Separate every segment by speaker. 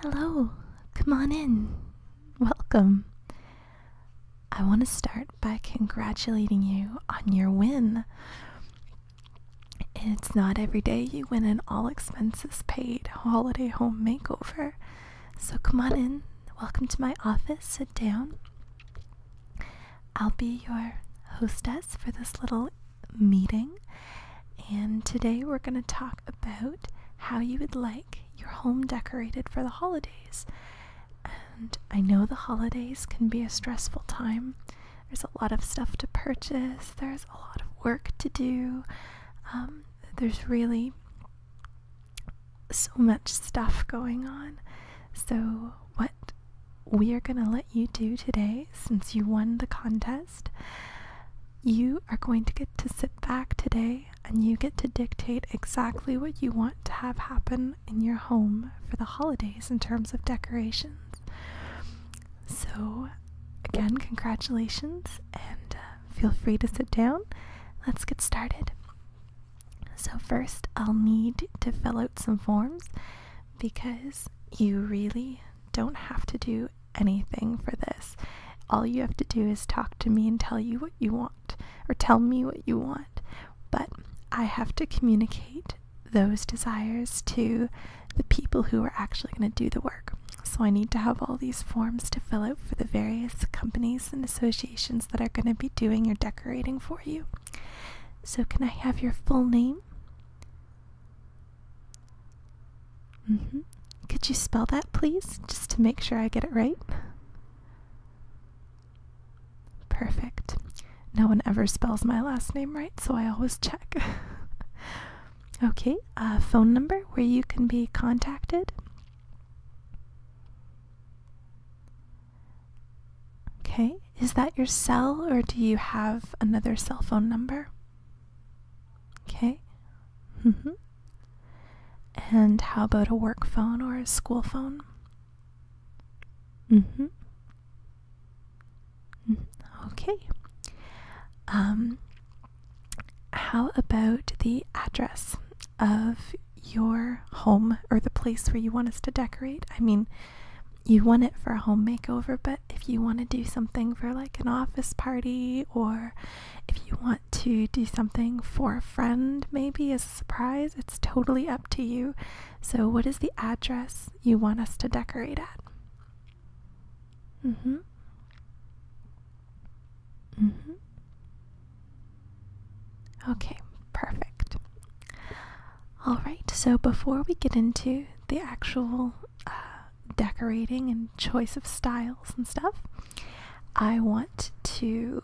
Speaker 1: Hello, come on in. Welcome. I want to start by congratulating you on your win. It's not every day you win an all-expenses-paid holiday home makeover. So come on in. Welcome to my office. Sit down. I'll be your hostess for this little meeting. And today we're going to talk about how you would like your home decorated for the holidays. And I know the holidays can be a stressful time. There's a lot of stuff to purchase. There's a lot of work to do. There's really so much stuff going on. So what we are going to let you do today, since you won the contest, you are going to get to sit back today and you get to dictate exactly what you want to have happen in your home for the holidays in terms of decorations. So again, congratulations, and feel free to sit down. Let's get started. So first, I'll need to fill out some forms because you really don't have to do anything for this. All you have to do is talk to me and tell you what you want, or tell me what you want. But I have to communicate those desires to the people who are actually going to do the work. So I need to have all these forms to fill out for the various companies and associations that are going to be doing your decorating for you. So can I have your full name? Could you spell that, please, just to make sure I get it right? Perfect. No one ever spells my last name right, so I always check. Okay, phone number where you can be contacted. Okay, is that your cell, or do you have another cell phone number? Okay. And how about a work phone or a school phone? Okay. How about the address of your home or the place where you want us to decorate? I mean, you want it for a home makeover, but if you want to do something for like an office party, or if you want to do something for a friend, maybe as a surprise, it's totally up to you. So what is the address you want us to decorate at? Okay, perfect. Alright, so before we get into the actual decorating and choice of styles and stuff, I want to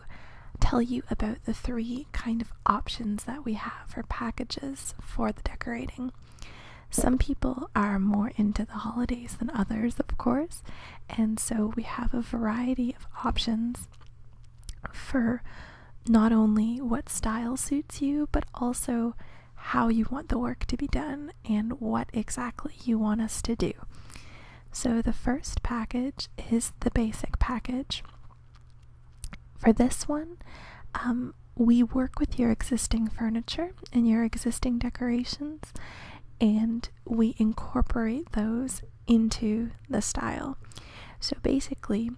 Speaker 1: tell you about the three kind of options that we have for packages for the decorating. Some people are more into the holidays than others, of course, and so we have a variety of options for not only what style suits you, but also how you want the work to be done and what exactly you want us to do. So the first package is the basic package. For this one, we work with your existing furniture and your existing decorations, and we incorporate those into the style. So basically,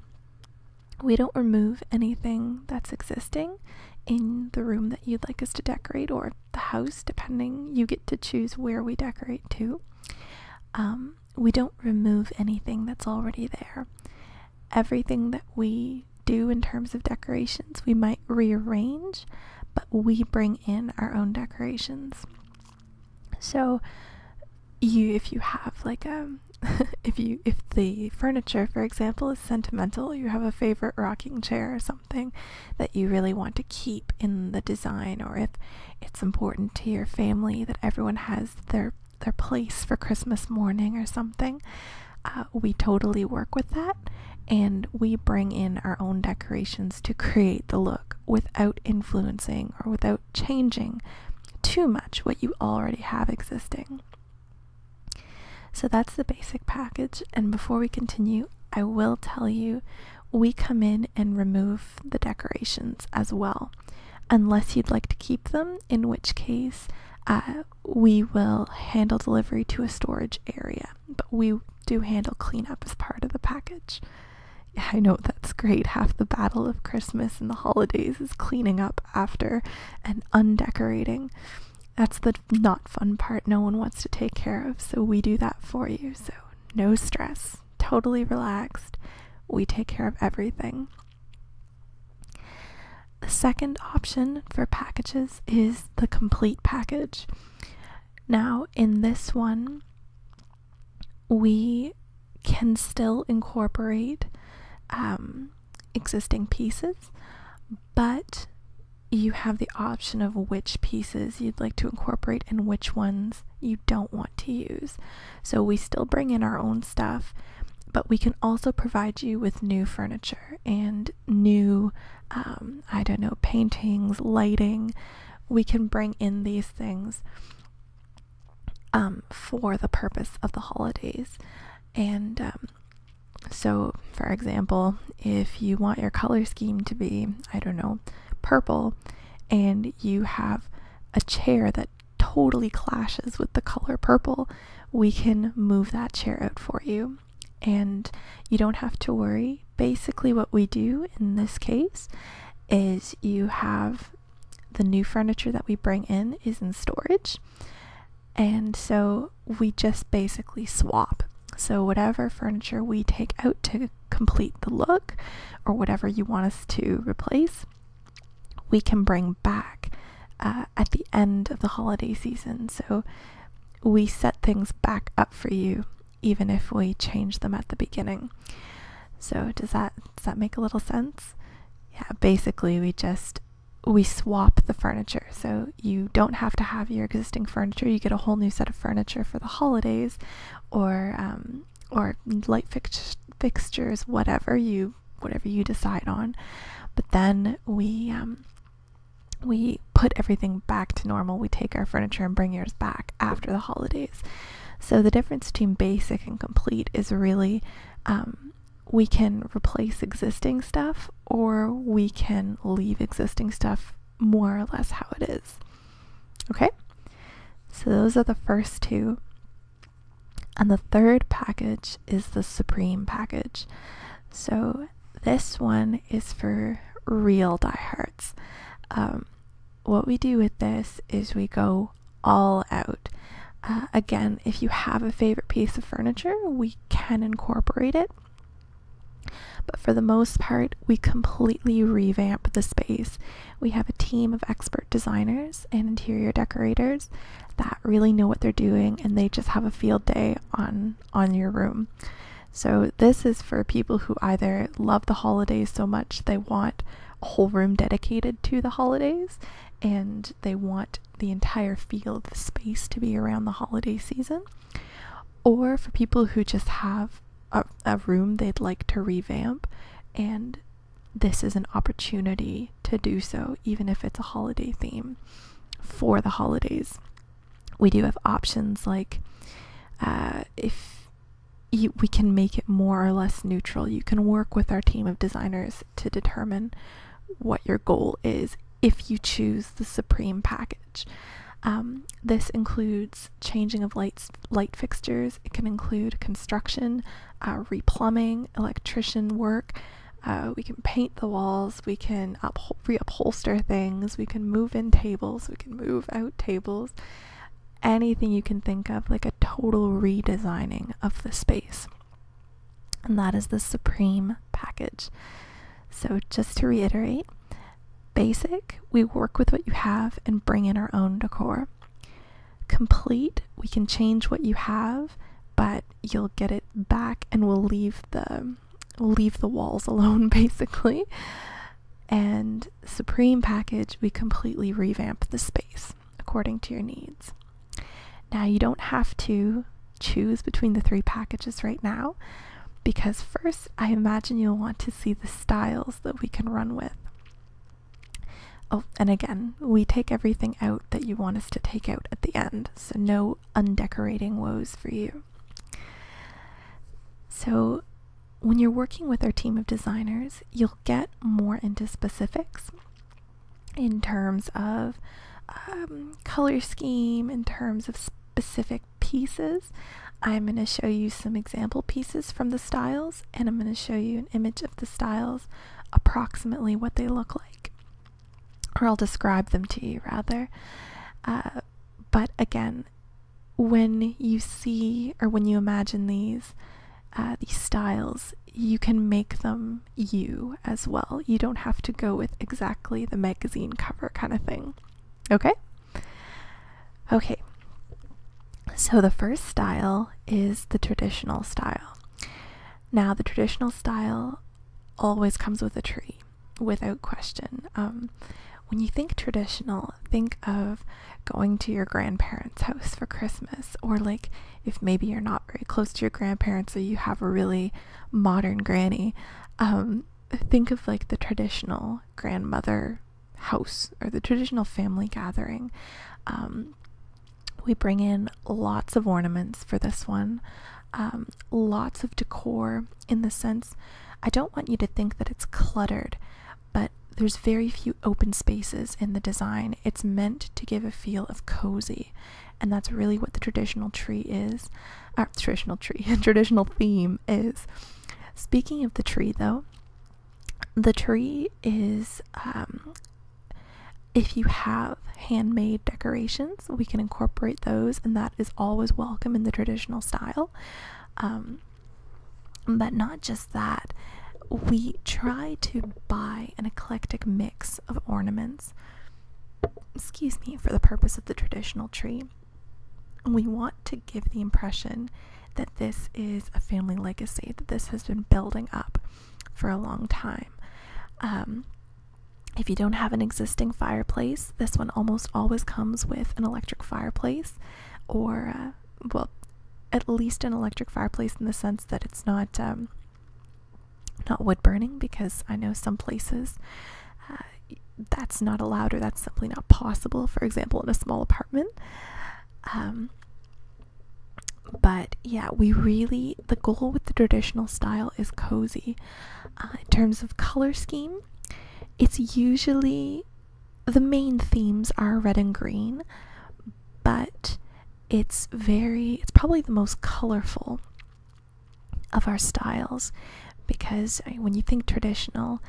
Speaker 1: we don't remove anything that's existing in the room that you'd like us to decorate, or the house, depending. You get to choose where we decorate to. We don't remove anything that's already there. Everything that we do in terms of decorations, we might rearrange, but we bring in our own decorations. So if you have like if the furniture, for example, is sentimental, you have a favorite rocking chair or something that you really want to keep in the design, or if it's important to your family that everyone has their place for Christmas morning or something, we totally work with that, and we bring in our own decorations to create the look without influencing or without changing too much what you already have existing. So that's the basic package, and before we continue, I will tell you we come in and remove the decorations as well, unless you'd like to keep them, in which case we will handle delivery to a storage area, but we do handle cleanup as part of the package. Yeah, I know, that's great. Half the battle of Christmas and the holidays is cleaning up after and undecorating. That's the not fun part no one wants to take care of, so we do that for you. So no stress, totally relaxed. We take care of everything. The second option for packages is the complete package. Now, in this one, we can still incorporate existing pieces, but you have the option of which pieces you'd like to incorporate and which ones you don't want to use. So we still bring in our own stuff, but we can also provide you with new furniture and new, paintings, lighting. We can bring in these things for the purpose of the holidays. And so, for example, if you want your color scheme to be, purple, and you have a chair that totally clashes with the color purple, we can move that chair out for you. And you don't have to worry. Basically, what we do in this case is you have the new furniture that we bring in is in storage. And so we just basically swap. So whatever furniture we take out to complete the look, or whatever you want us to replace, we can bring back at the end of the holiday season. So we set things back up for you, even if we change them at the beginning. So does that make a little sense? Yeah, basically we swap the furniture. So you don't have to have your existing furniture. You get a whole new set of furniture for the holidays, or light fixtures, whatever you decide on. But then we put everything back to normal. We take our furniture and bring yours back after the holidays. So the difference between basic and complete is really we can replace existing stuff, or we can leave existing stuff more or less how it is. Okay? So those are the first two. And the third package is the Supreme package. So this one is for real diehards. What we do with this is we go all out. Again, if you have a favorite piece of furniture, we can incorporate it. But for the most part, we completely revamp the space. We have a team of expert designers and interior decorators that really know what they're doing, and they just have a field day on your room. So this is for people who either love the holidays so much they want a whole room dedicated to the holidays, and they want the entire field space to be around the holiday season, or for people who just have a room they'd like to revamp, and this is an opportunity to do so, even if it's a holiday theme for the holidays. We do have options like we can make it more or less neutral. You can work with our team of designers to determine what your goal is if you choose the Supreme package. This includes changing of light fixtures. It can include construction, replumbing, electrician work. We can paint the walls. We can reupholster things. We can move in tables. We can move out tables. Anything you can think of, like a total redesigning of the space. And that is the Supreme package. So just to reiterate, basic, we work with what you have and bring in our own decor. Complete, we can change what you have, but you'll get it back, and we'll leave the walls alone, basically. And Supreme package, we completely revamp the space according to your needs. Now, you don't have to choose between the three packages right now, because first, I imagine you'll want to see the styles that we can run with. Oh, and again, we take everything out that you want us to take out at the end, so no undecorating woes for you. So when you're working with our team of designers, you'll get more into specifics in terms of color scheme, in terms of specific pieces. I'm going to show you some example pieces from the styles, and I'm going to show you an image of the styles, approximately what they look like. Or I'll describe them to you, rather. But again, when you see or when you imagine these styles, you can make them you as well. You don't have to go with exactly the magazine cover kind of thing. Okay? Okay. So the first style is the traditional style. Now, the traditional style always comes with a tree, without question. When you think traditional, think of going to your grandparents' house for Christmas, or like if maybe you're not very close to your grandparents or you have a really modern granny, think of like the traditional grandmother house or the traditional family gathering. We bring in lots of ornaments for this one, lots of decor, in the sense, I don't want you to think that it's cluttered, but there's very few open spaces in the design. It's meant to give a feel of cozy, and that's really what the traditional tree is. Traditional theme is. Speaking of the tree, though, the tree is, if you have handmade decorations, we can incorporate those, and that is always welcome in the traditional style. But not just that, we try to buy an eclectic mix of ornaments, for the purpose of the traditional tree. We want to give the impression that this is a family legacy, that this has been building up for a long time. If you don't have an existing fireplace, this one almost always comes with an electric fireplace, or, well, at least an electric fireplace in the sense that it's not wood burning, because I know some places that's not allowed, or that's simply not possible, for example, in a small apartment. But yeah, the goal with the traditional style is cozy. In terms of color scheme, it's usually, the main themes are red and green, but it's probably the most colorful of our styles, because when you think traditional,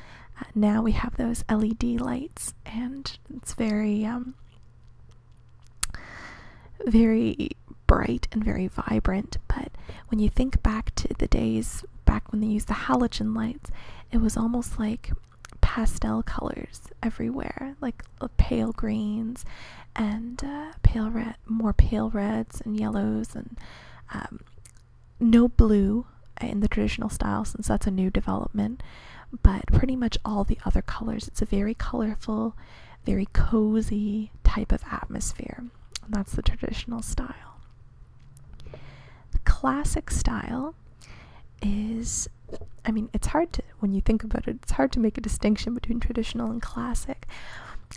Speaker 1: now we have those LED lights, and it's very bright and very vibrant. But when you think back to the days back when they used the halogen lights, it was almost like pastel colors everywhere, like pale greens and more pale reds and yellows, and no blue in the traditional style, since that's a new development, but pretty much all the other colors. It's a very colorful, very cozy type of atmosphere, and that's the traditional style. The classic style is, it's hard to, when you think about it, it's hard to make a distinction between traditional and classic,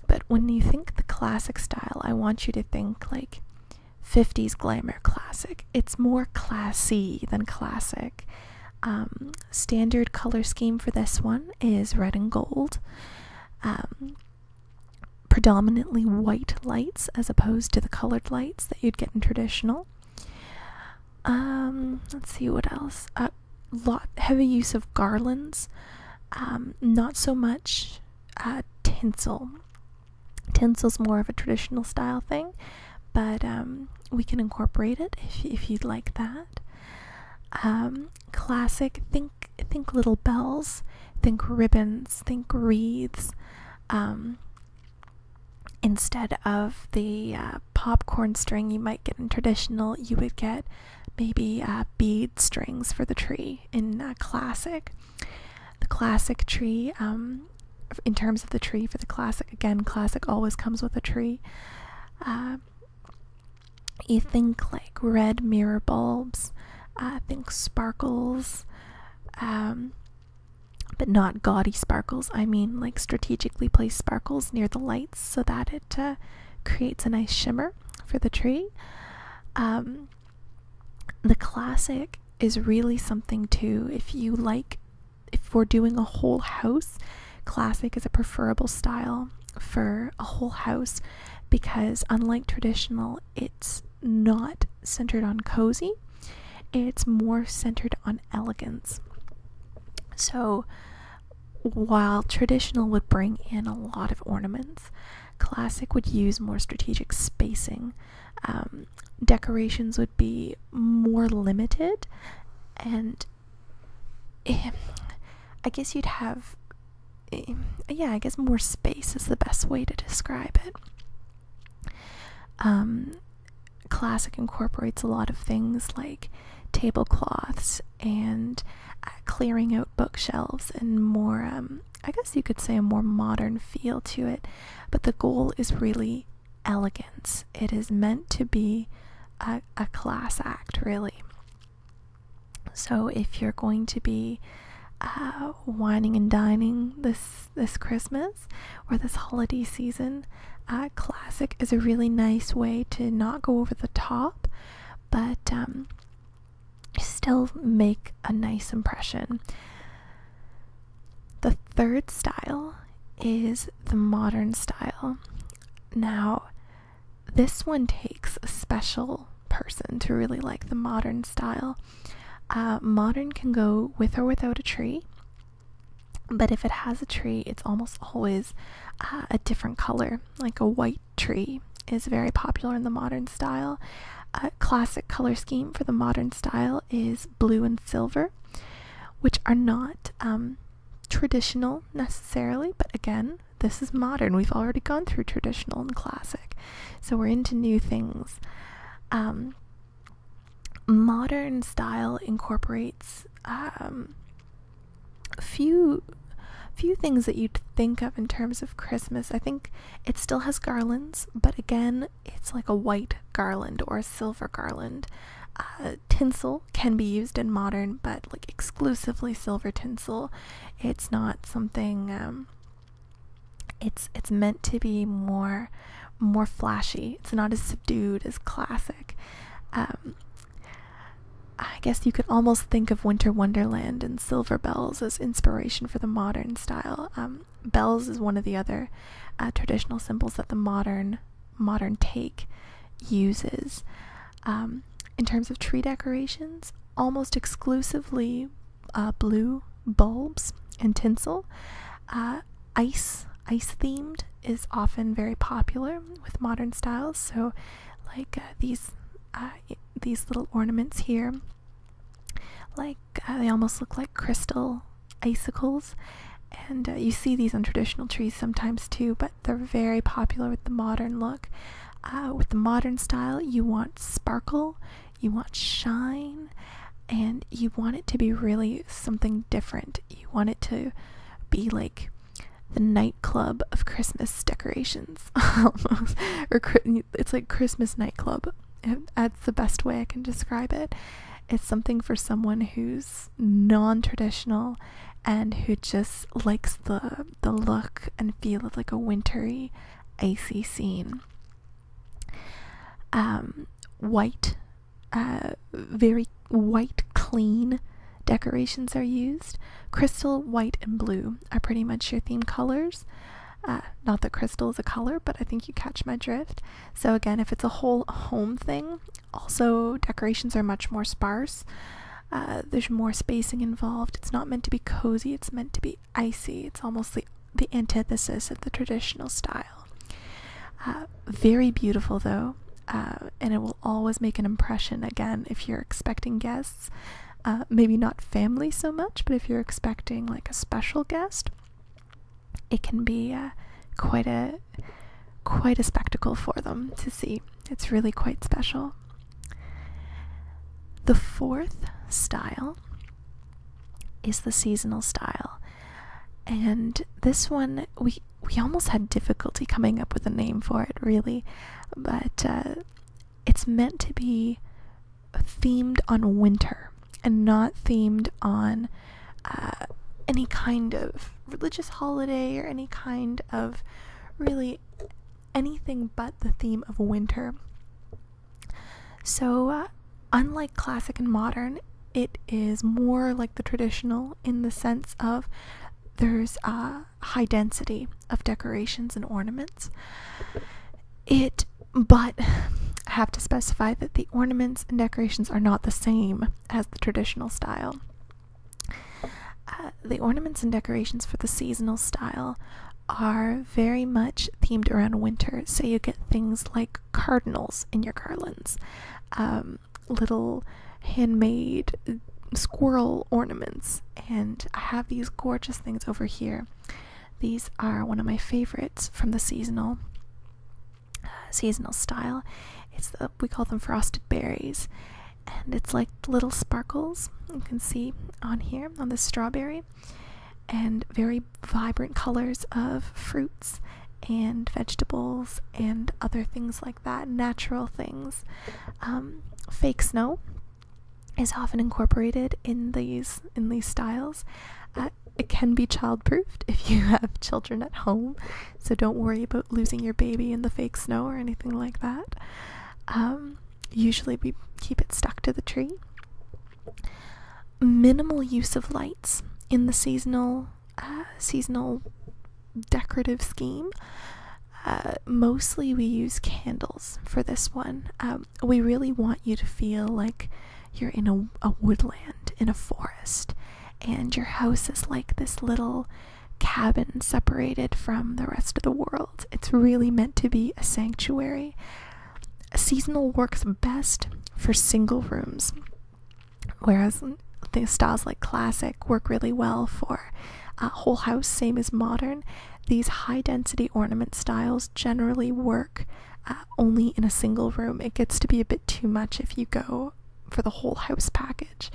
Speaker 1: but when you think the classic style, I want you to think like 50s glamour classic. It's more classy than classic. Standard color scheme for this one is red and gold. Predominantly white lights as opposed to the colored lights that you'd get in traditional. Let's see what else. Heavy use of garlands. Not so much tinsel. Tinsel's more of a traditional style thing, but we can incorporate it if you'd like that. Classic, think little bells, think ribbons, think wreaths. Instead of the popcorn string you might get in traditional, you would get maybe bead strings for the tree in classic. The classic tree, in terms of the tree for the classic, again, classic always comes with a tree. You think like red mirror bulbs, think sparkles, but not gaudy sparkles. I mean like strategically placed sparkles near the lights so that it creates a nice shimmer for the tree. The classic is really something too, if we're doing a whole house, classic is a preferable style for a whole house, because unlike traditional, it's not centered on cozy. It's more centered on elegance. So while traditional would bring in a lot of ornaments, classic would use more strategic spacing. Decorations would be more limited, and I guess you'd have, I guess more space is the best way to describe it. Classic incorporates a lot of things like tablecloths and clearing out bookshelves and more, I guess you could say, a more modern feel to it. But the goal is really elegance. It is meant to be a class act, really. So if you're going to be wining and dining this Christmas or this holiday season, classic is a really nice way to not go over the top, but still make a nice impression. The third style is the modern style. Now, this one takes a special person to really like the modern style. Modern can go with or without a tree, but if it has a tree, it's almost always a different color. Like a white tree is very popular in the modern style. Classic color scheme for the modern style is blue and silver, which are not traditional necessarily, but again, this is modern. We've already gone through traditional and classic, so we're into new things. Modern style incorporates few things that you'd think of in terms of Christmas. I think it still has garlands, but again, it's like a white garland or a silver garland. Tinsel can be used in modern, but like exclusively silver tinsel. It's not something, it's meant to be more flashy. It's not as subdued as classic. I guess you could almost think of Winter Wonderland and silver bells as inspiration for the modern style. Bells is one of the other traditional symbols that the modern take uses. In terms of tree decorations, almost exclusively blue bulbs and tinsel. Ice themed is often very popular with modern styles. So, like these little ornaments here, like they almost look like crystal icicles, and you see these on traditional trees sometimes too, but they're very popular with the modern look. With the modern style, you want sparkle, you want shine, and you want it to be really something different. You want it to be like the nightclub of Christmas decorations almost, or it's like Christmas nightclub. That's the best way I can describe it. It's something for someone who's non-traditional and who just likes the look and feel of like a wintry, icy scene. White, very white, clean decorations are used. Crystal, white, and blue are pretty much your theme colors. Not that crystal is a color, but I think you catch my drift. So again, if it's a whole home thing, also decorations are much more sparse. There's more spacing involved. It's not meant to be cozy, it's meant to be icy. It's almost the antithesis of the traditional style. Very beautiful though, and it will always make an impression, again, if you're expecting guests. Maybe not family so much, but if you're expecting like a special guest, it can be quite a spectacle for them to see. It's really quite special. The fourth style is the seasonal style, and this one we almost had difficulty coming up with a name for it, really, but it's meant to be themed on winter and not themed on any kind of religious holiday or any kind of really anything but the theme of winter. So unlike classic and modern, it is more like the traditional in the sense of there's a high density of decorations and ornaments. But I have to specify that the ornaments and decorations are not the same as the traditional style. The ornaments and decorations for the seasonal style are very much themed around winter, so you get things like cardinals in your garlands, little handmade squirrel ornaments, and I have these gorgeous things over here. These are one of my favorites from the seasonal style. We call them frosted berries, and it's like little sparkles you can see on here on the strawberry, and very vibrant colors of fruits and vegetables and other things like that, natural things. Fake snow is often incorporated in these styles. It can be child-proofed if you have children at home, so don't worry about losing your baby in the fake snow or anything like that. Usually we keep it stuck to the tree. Minimal use of lights in the seasonal decorative scheme. Mostly we use candles for this one. We really want you to feel like you're in a woodland, in a forest, and your house is like this little cabin separated from the rest of the world. It's really meant to be a sanctuary. Seasonal works best for single rooms, whereas the styles like classic work really well for a whole house, same as modern. These high density ornament styles generally work only in a single room. It gets to be a bit too much if you go for the whole house package.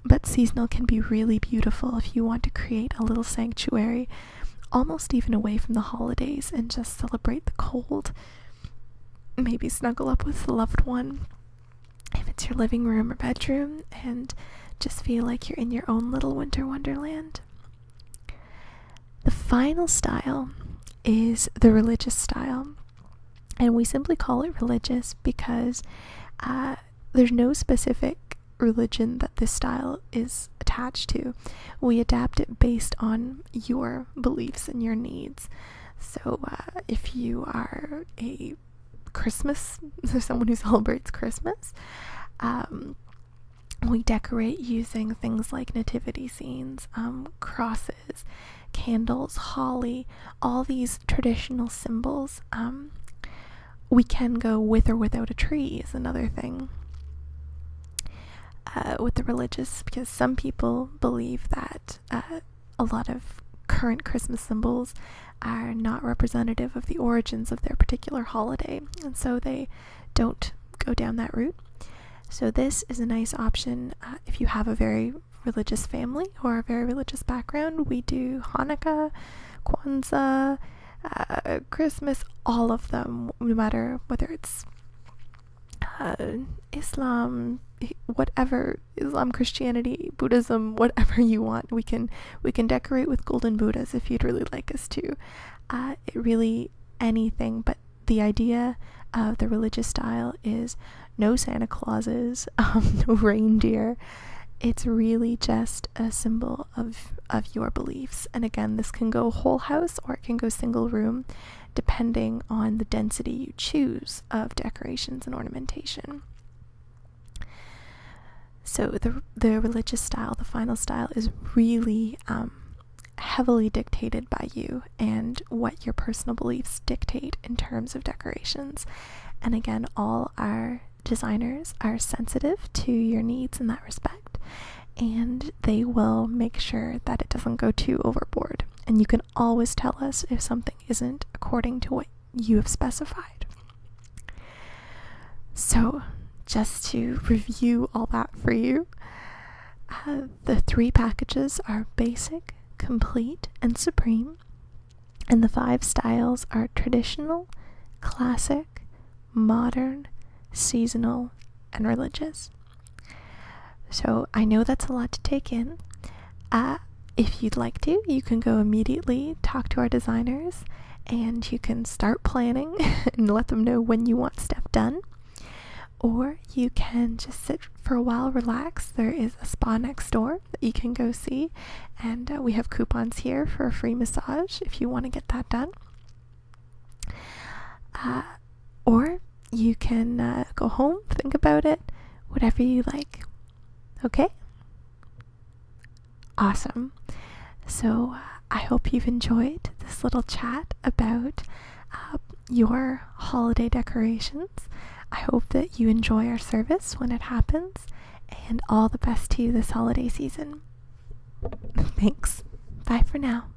Speaker 1: But seasonal can be really beautiful if you want to create a little sanctuary, almost even away from the holidays, and just celebrate the cold. Maybe snuggle up with a loved one if it's your living room or bedroom, and just feel like you're in your own little winter wonderland. The final style is the religious style, and we simply call it religious because there's no specific religion that this style is attached to. We adapt it based on your beliefs and your needs. So if you are a someone who celebrates Christmas, we decorate using things like nativity scenes, crosses, candles, holly, all these traditional symbols. We can go with or without a tree is another thing with the religious, because some people believe that a lot of current Christmas symbols are not representative of the origins of their particular holiday, and so they don't go down that route. So this is a nice option if you have a very religious family or a very religious background. We do Hanukkah, Kwanzaa, Christmas, all of them, no matter whether it's Islam, Christianity, Buddhism, whatever you want. We can decorate with golden Buddhas if you'd really like us to. It really anything, but the idea of the religious style is no Santa Clauses, no reindeer. It's really just a symbol of your beliefs. And again, this can go whole house or it can go single room, depending on the density you choose of decorations and ornamentation. So the religious style, the final style, is really heavily dictated by you and what your personal beliefs dictate in terms of decorations. And again, all our designers are sensitive to your needs in that respect, and they will make sure that it doesn't go too overboard. And you can always tell us if something isn't according to what you have specified. So just to review all that for you, the 3 packages are basic, complete, and supreme, and the 5 styles are traditional, classic, modern, seasonal, and religious. So I know that's a lot to take in. If you'd like to, you can go immediately talk to our designers and you can start planning and let them know when you want stuff done. Or you can just sit for a while, relax. There is a spa next door that you can go see, and we have coupons here for a free massage if you want to get that done. Or you can go home, think about it, whatever you like. Okay? Awesome. So I hope you've enjoyed this little chat about your holiday decorations. I hope that you enjoy our service when it happens, and all the best to you this holiday season. Thanks. Bye for now.